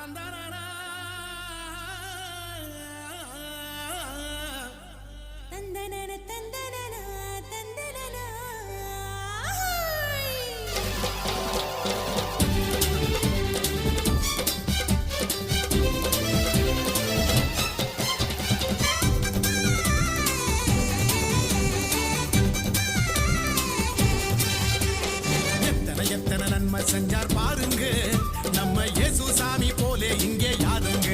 தந்தனனா தந்தனன தந்தனனா தந்தனனா எத்தனை நன்மை செஞ்சார் பாருங்க நம்ம இயேசு சாமி போலே இங்கே யாருங்க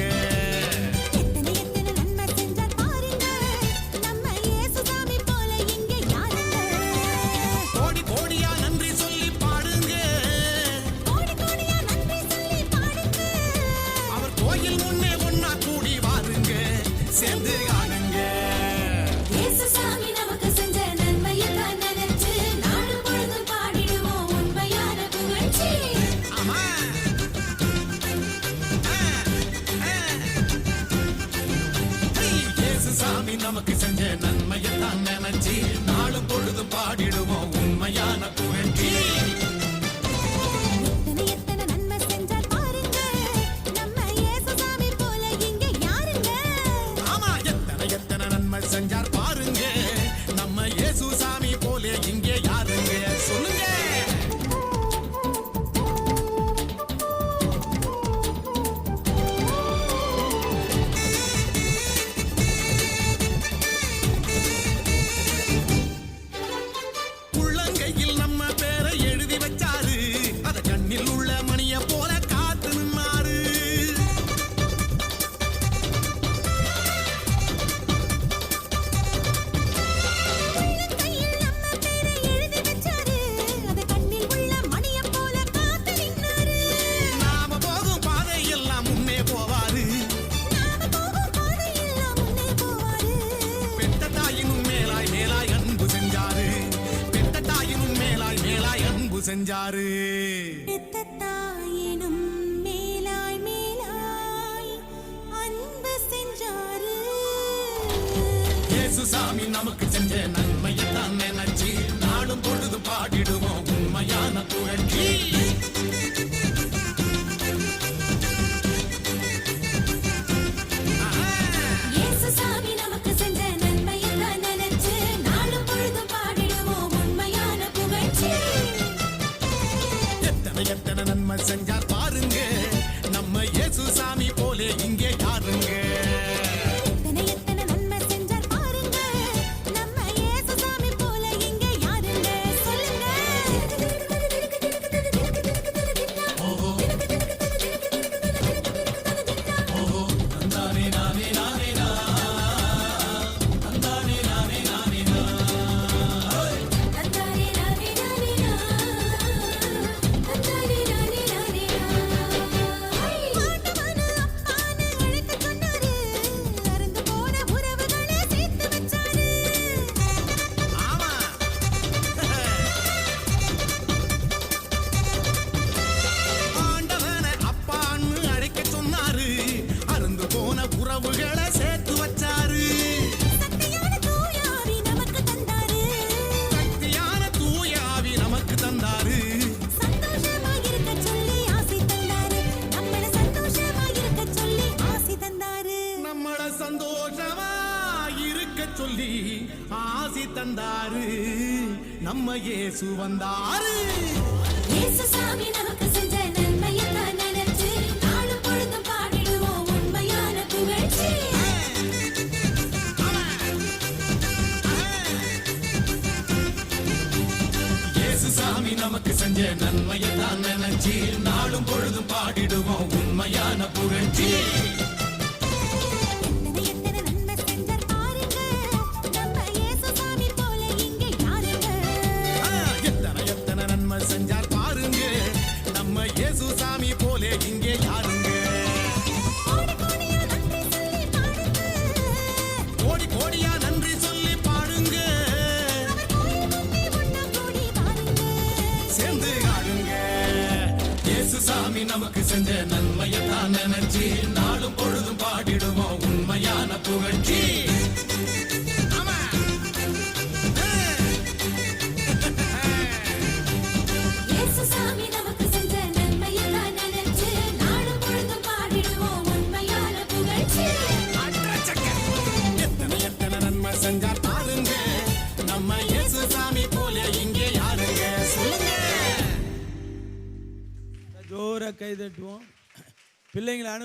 நமக்கு செஞ்ச நன்மையத்தான் நினைச்சு நாளும் பொழுதும் பாடிடுவோம் உண்மையான புகழ்ச்சி எத்தனை நன்மை செஞ்சார் பாருங்க நம்ம இயேசு சாமி போல இங்க யாருங்க ஆமா எத்தனை நன்மை செஞ்சார் பாருங்க நம்ம இயேசு சாமி போல இங்கே யாருங்க சொல்லுங்க செஞ்சாரு தாயினும் மேலாய் மேலாய் அன்பு செஞ்சாரு இயேசு சாமி நமக்கு செஞ்ச நன்மையத்தான் நினைச்சு நாளும் பொழுது பாடிடுவோம் உண்மையான புகழ்ச்சி இயேசு சாமி நமக்கு செஞ்ச நன்மையத்தான் நினைச்சு நாளும் பொழுது பாடிடுவோம் உண்மையான புகழ்ச்சி எத்தனை நன்மை செஞ்சார் பாருங்க நம்ம இயேசு சாமி போலே இங்கே யாருங்க எத்தனை நன்மை செஞ்சார் பாருங்க நம்ம இயேசு சாமி போல இங்க யாருங்க சொல்லுங்க தந்தானே நானே நானே தந்தானே நானே நானே தந்தானே நானே நானே தந்தானே நானே நானே ஆண்டவன அப்பான்னு அழைக்க சொன்னாரு அறந்து போன உறவுகளை சேர்த்து வச்சாரு ஆமா ஆண்டவனை அப்பான்னு அழைக்க சொன்னாரு அருந்து போன உறவுகளை சேர்த்து வச்சாரு சக்தியான தூயாவி நமக்கு தந்தாரு சக்தியான தூயாவி நமக்கு தந்தாரு சந்தோஷமா இருக்க சொல்லி ஆசி தந்தாரு நம்மள சந்தோஷமா இருக்க சொல்லி ஆசி தந்தாரு நம்மள சந்தோஷமா இருக்க சொல்லி ஆசி தந்தாரு நம்ம இயேசு வந்தாரு இயேசு சாமி நமக்கு செஞ்ச நன்மையெல்லாம் நினைச்சு நாளும் பொழுதும் பாடிடுவோம் உண்மையான புகழ்ச்சி இயேசு சாமி நமக்கு செஞ்ச நன்மையத்தான் நினைச்சு நாளும் பொழுதும் பாடிடுவோம் உண்மையான புகழ்ச்சி எத்தனை நன்மை செஞ்சார் பாருங்க நம்ம இயேசு சாமி போல இங்க யாருங்க எத்தனை நன்மை செஞ்சார் பாருங்க நம்ம இயேசு சாமி போலே இங்கே யாருங்க கோடி கோடியா நன்றி சொல்லி பாடுங்க சேர்ந்து ஆடுங்க இயேசு சாமி நமக்கு செஞ்ச நன்மையத்தான் நினைச்சு நாளும் பொழுதும் பாடிடுவோம் உண்மையான புகழ்ச்சி ஆமா இயேசு சாமி நமக்கு செஞ்ச நன்மையெல்லாம் நினைச்சு நாளும் பொழுதும் பாடிடுவோம் முறை கை தட்டுவோம். பிள்ளைங்களை